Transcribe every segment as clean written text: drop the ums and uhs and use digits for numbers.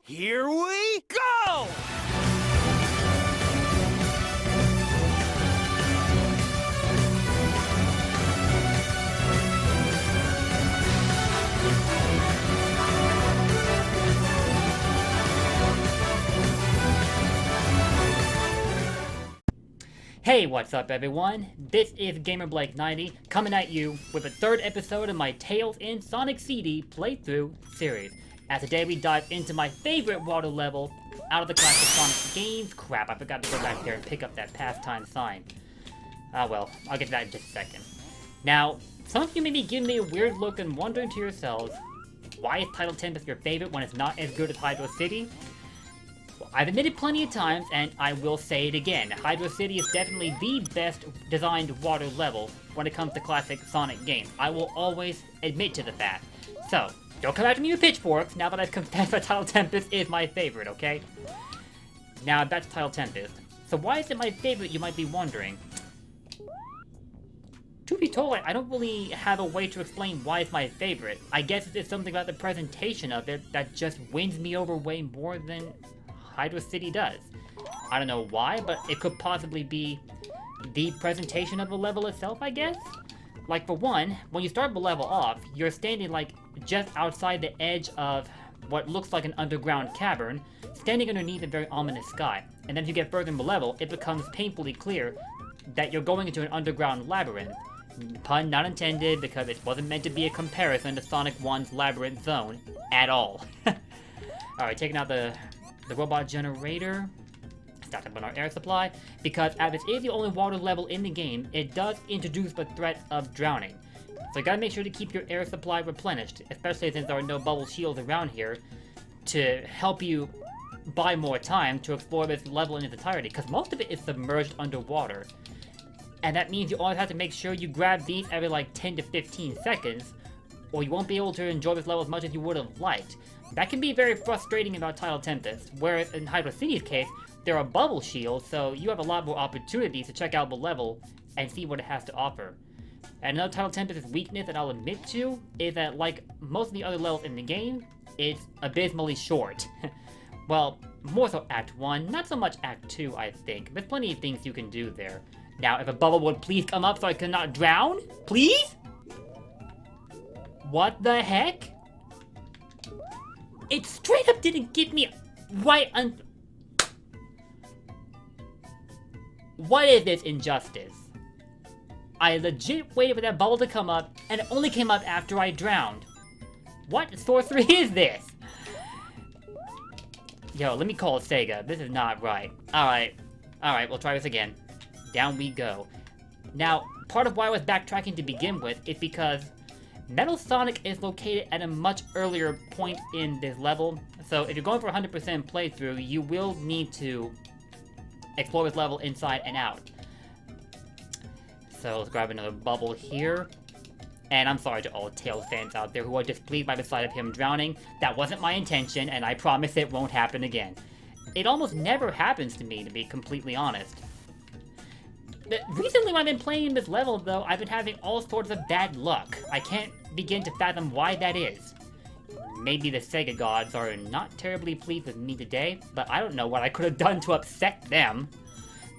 Here we go! Hey, what's up everyone? This is GamerBlake90 coming at you with the third episode of my Tales in Sonic CD playthrough series. As today we dive into my favorite water level out of the classic Sonic games. Crap, I forgot to go back there and pick up that pastime sign. Ah well, I'll get to that in just a second. Now, some of you may be giving me a weird look and wondering to yourselves, why is Tidal Tempest your favorite when it's not as good as Hydro City? Well, I've admitted plenty of times, and I will say it again. Hydro City is definitely the best designed water level when it comes to classic Sonic games. I will always admit to the fact. So, don't come after me with pitchforks now that I've confessed that Tidal Tempest is my favorite, okay? Now, back to Tidal Tempest. So why is it my favorite, you might be wondering? To be told, I don't really have a way to explain why it's my favorite. I guess it's something about the presentation of it that just wins me over way more than Hydro City does. I don't know why, but it could possibly be the presentation of the level itself, I guess? Like, for one, when you start the level off, you're standing, like, just outside the edge of what looks like an underground cavern, standing underneath a very ominous sky. And then as you get further in the level, it becomes painfully clear that you're going into an underground labyrinth. Pun not intended, because it wasn't meant to be a comparison to Sonic 1's Labyrinth Zone at all. Alright, taking out the robot generator. Stocked up on our air supply, because as this is the only water level in the game, it does introduce the threat of drowning. So you gotta make sure to keep your air supply replenished, especially since there are no bubble shields around here to help you buy more time to explore this level in its entirety, because most of it is submerged underwater. And that means you always have to make sure you grab these every like 10 to 15 seconds, or you won't be able to enjoy this level as much as you would have liked. That can be very frustrating about Tidal Tempest, whereas in Hydro City's case, there are bubble shields, so you have a lot more opportunities to check out the level and see what it has to offer. And another Tidal Tempest's weakness that I'll admit to is that, like most of the other levels in the game, it's abysmally short. Well, more so Act 1, not so much Act 2, I think. There's plenty of things you can do there. Now, if a bubble would please come up so I cannot drown? Please? What the heck? It straight up didn't give me right on... What is this injustice? I legit waited for that bubble to come up, and it only came up after I drowned. What sorcery is this? Yo, let me call Sega. This is not right. Alright, we'll try this again. Down we go. Now, part of why I was backtracking to begin with is because Metal Sonic is located at a much earlier point in this level, so if you're going for 100% playthrough, you will need to explore this level inside and out. So let's grab another bubble here. And I'm sorry to all Tails fans out there who are displeased by the sight of him drowning. That wasn't my intention, and I promise it won't happen again. It almost never happens to me, to be completely honest. Recently when I've been playing this level, though, I've been having all sorts of bad luck. I can't begin to fathom why that is. Maybe the Sega gods are not terribly pleased with me today, but I don't know what I could have done to upset them.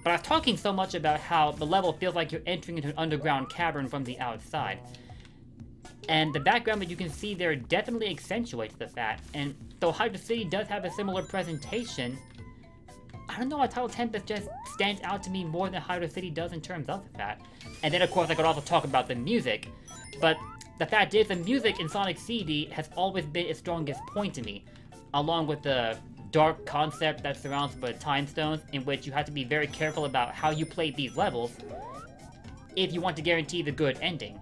But I was talking so much about how the level feels like you're entering into an underground cavern from the outside. And the background that you can see there definitely accentuates the fact, and though Hydro City does have a similar presentation, I don't know why Tidal Tempest just stands out to me more than Hydro City does in terms of that. And then of course I could also talk about the music, but the fact is the music in Sonic CD has always been its strongest point to me, along with the dark concept that surrounds the time stones, in which you have to be very careful about how you play these levels if you want to guarantee the good ending.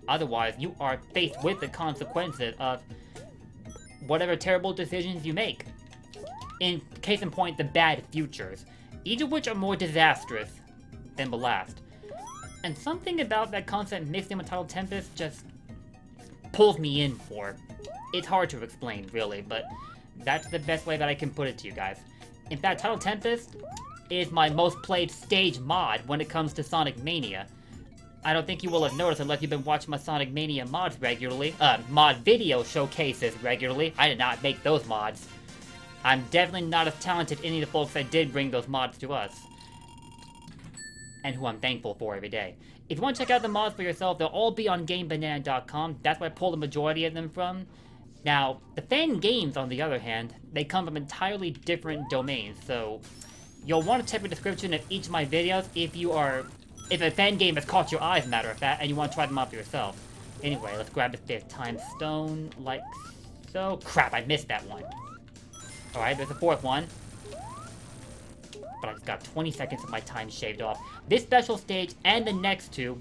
Otherwise, you are faced with the consequences of whatever terrible decisions you make. In case in point, the bad futures, each of which are more disastrous than the last. And something about that concept mixed in with Tidal Tempest just pulls me in for. It's hard to explain, really, but that's the best way that I can put it to you guys. In fact, Tidal Tempest is my most played stage mod when it comes to Sonic Mania. I don't think you will have noticed unless you've been watching my Sonic Mania mods regularly. Mod video showcases regularly. I did not make those mods. I'm definitely not as talented as any of the folks that did bring those mods to us. And who I'm thankful for every day. If you want to check out the mods for yourself, they'll all be on GameBanana.com. That's where I pull the majority of them from. Now, the fan games, on the other hand, they come from entirely different domains, so you'll want to check the description of each of my videos if a fan game has caught your eye, as a matter of fact, and you want to try them out for yourself. Anyway, let's grab this fifth time stone, like so. Crap, I missed that one. Alright, there's a fourth one. But I just got 20 seconds of my time shaved off. This special stage and the next two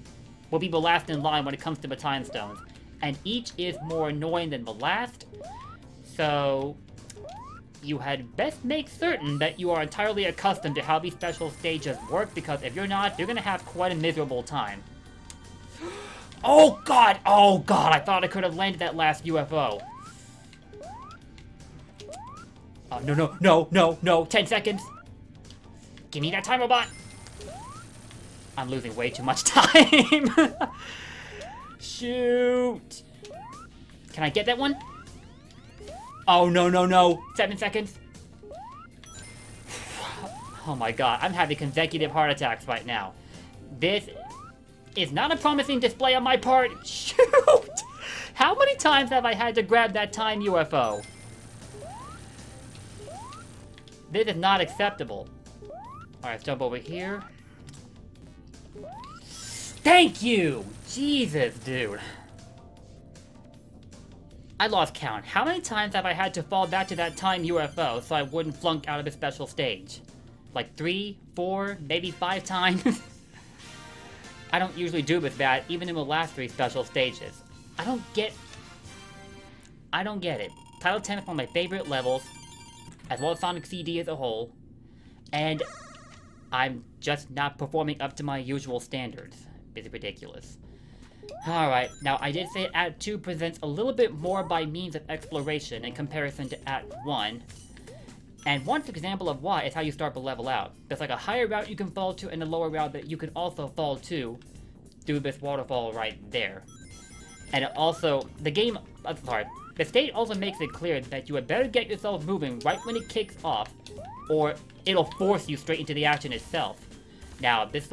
will be the last in line when it comes to the time stones. And each is more annoying than the last. So you had best make certain that you are entirely accustomed to how these special stages work, because if you're not, you're gonna have quite a miserable time. Oh god! Oh god! I thought I could have landed that last UFO. Oh, no, no, no, no, no! 10 seconds! Give me that time robot! I'm losing way too much time! Shoot! Can I get that one? Oh, no, no, no! 7 seconds! Oh my god, I'm having consecutive heart attacks right now. This is not a promising display on my part. Shoot! How many times have I had to grab that time UFO? This is not acceptable. Alright, let's jump over here. Thank you! Jesus, dude. I lost count. How many times have I had to fall back to that time UFO so I wouldn't flunk out of a special stage? Like 3, 4, maybe 5 times? I don't usually do this bad, even in the last 3 special stages. I don't get it. Tidal Tempest is one of my favorite levels, as well as Sonic CD as a whole, and I'm just not performing up to my usual standards. It's ridiculous. Alright, now I did say Act 2 presents a little bit more by means of exploration in comparison to Act 1. And one example of why is how you start the level out. There's like a higher route you can fall to and a lower route that you can also fall to through this waterfall right there. And it also, the state also makes it clear that you had better get yourself moving right when it kicks off, or it'll force you straight into the action itself. Now, this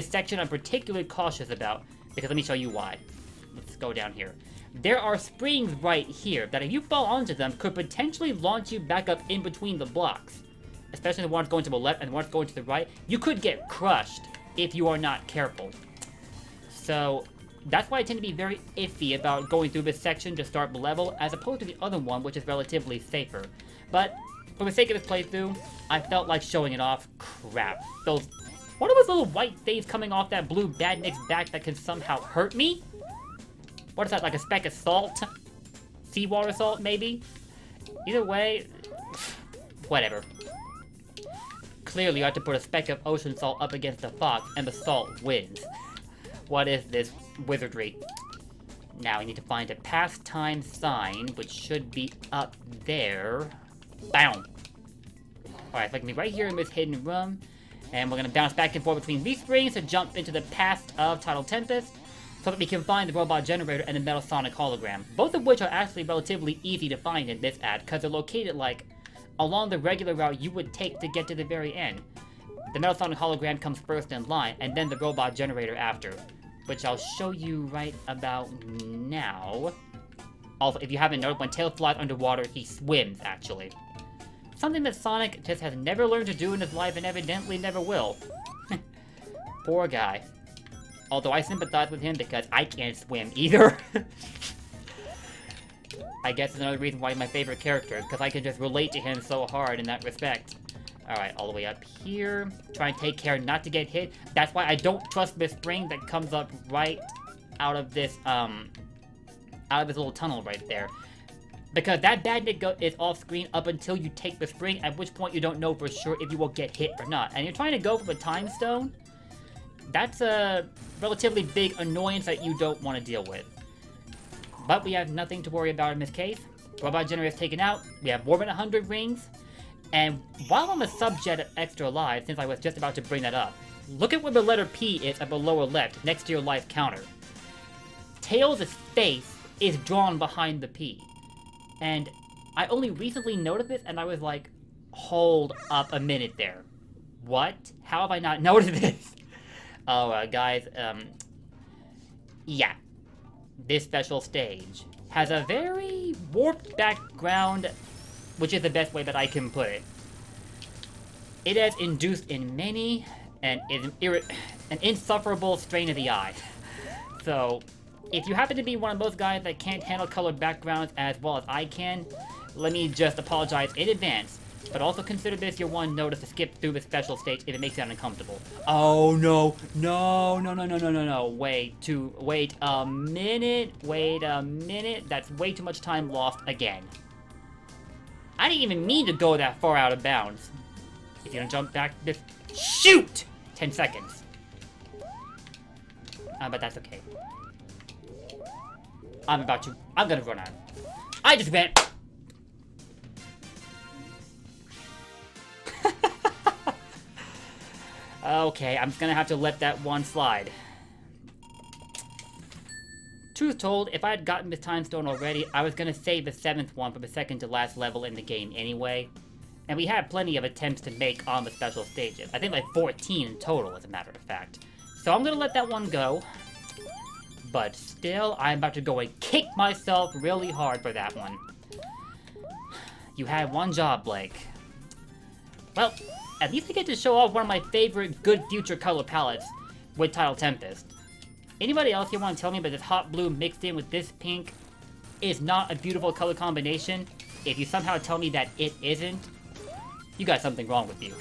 section I'm particularly cautious about, because let me show you why. Let's go down here. There are springs right here that if you fall onto them could potentially launch you back up in between the blocks. Especially the ones going to the left and the ones going to the right. You could get crushed if you are not careful. So that's why I tend to be very iffy about going through this section to start the level, as opposed to the other one, which is relatively safer. But for the sake of this playthrough, I felt like showing it off. Crap. What are those little white things coming off that blue badnik's back that can somehow hurt me? What is that, like a speck of salt? Seawater salt, maybe? Either way, whatever. Clearly, you have to put a speck of ocean salt up against a fox, and the salt wins. What is this wizardry? Now, we need to find a pastime sign, which should be up there. Boom! Alright, so I can be right here in this hidden room, and we're gonna bounce back and forth between these springs to jump into the past of Tidal Tempest, so that we can find the robot generator and the Metal Sonic hologram, both of which are actually relatively easy to find in this ad, because they're located, like, along the regular route you would take to get to the very end. The Metal Sonic hologram comes first in line, and then the robot generator after, which I'll show you right about now. Also, if you haven't noticed, when Tails flies underwater, he swims, actually. Something that Sonic just has never learned to do in his life and evidently never will. Poor guy. Although I sympathize with him because I can't swim either. I guess it's another reason why he's my favorite character, because I can just relate to him so hard in that respect. Alright, all the way up here. Try and take care not to get hit. That's why I don't trust this spring that comes up right out of this little tunnel right there. Because that badnik is off screen up until you take the spring, at which point you don't know for sure if you will get hit or not. And you're trying to go for the time stone. That's a relatively big annoyance that you don't want to deal with. But we have nothing to worry about in this case. Robot generator is taken out. We have more than 100 rings. And while on the subject of extra lives, since I was just about to bring that up, look at where the letter P is at the lower left, next to your life counter. Tails' face is drawn behind the P. And I only recently noticed this, and I was like, hold up a minute there. What? How have I not noticed this? Oh, guys, yeah. This special stage has a very warped background, which is the best way that I can put it. It has induced in many an insufferable strain of the eye. So, if you happen to be one of those guys that can't handle colored backgrounds as well as I can, let me just apologize in advance. But also consider this your one notice to skip through the special stage if it makes you uncomfortable. Oh no, no. Wait a minute. That's way too much time lost again. I didn't even mean to go that far out of bounds. If you don't jump back this, shoot! 10 seconds. But that's okay. I'm gonna run out. I just went. Okay, I'm just gonna have to let that one slide. Truth told, if I had gotten this time stone already, I was gonna save the 7th one for the second to last level in the game anyway. And we had plenty of attempts to make on the special stages. I think like 14 in total, as a matter of fact. So I'm gonna let that one go. But still, I'm about to go and kick myself really hard for that one. You had one job, Blake. Well, at least I get to show off one of my favorite good future color palettes with Tidal Tempest. Anybody else here want to tell me that this hot blue mixed in with this pink is not a beautiful color combination? If you somehow tell me that it isn't, you got something wrong with you.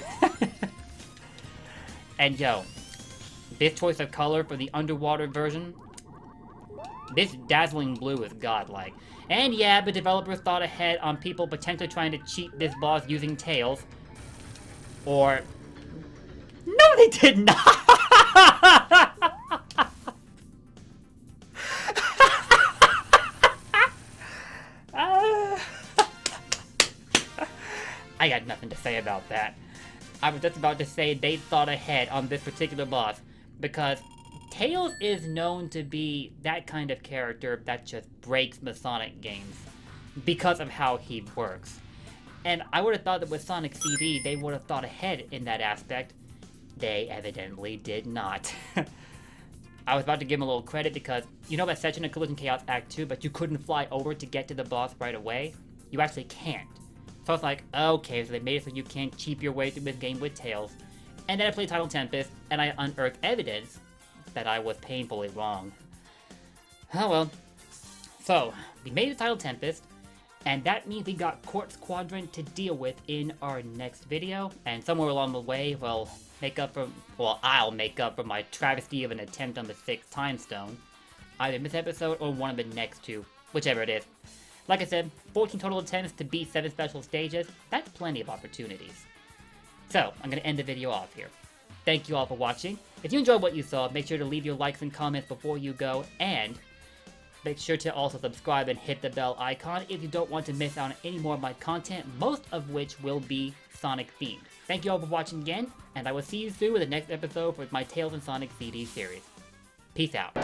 And yo, this choice of color for the underwater version, this dazzling blue is godlike. And yeah, the developers thought ahead on people potentially trying to cheat this boss using tails. Or... no, they did not! I got nothing to say about that. I was just about to say they thought ahead on this particular boss, because Tails is known to be that kind of character that just breaks the Sonic games because of how he works. And I would have thought that with Sonic CD, they would have thought ahead in that aspect. They evidently did not. I was about to give them a little credit because, you know that section of Collision Chaos Act 2, but you couldn't fly over to get to the boss right away? You actually can't. So I was like, okay, so they made it so you can't cheap your way through this game with Tails. And then I played Tidal Tempest, and I unearthed evidence that I was painfully wrong. Oh well. So, we made it Tidal Tempest, and that means we got Quartz Quadrant to deal with in our next video. And somewhere along the way, I'll make up for my travesty of an attempt on the 6th time stone. Either in this episode or one of the next two, whichever it is. Like I said, 14 total attempts to beat 7 special stages. That's plenty of opportunities. So, I'm going to end the video off here. Thank you all for watching. If you enjoyed what you saw, make sure to leave your likes and comments before you go, and make sure to also subscribe and hit the bell icon if you don't want to miss out on any more of my content, most of which will be Sonic themed. Thank you all for watching again, and I will see you soon with the next episode with my Tales and Sonic CD series. Peace out.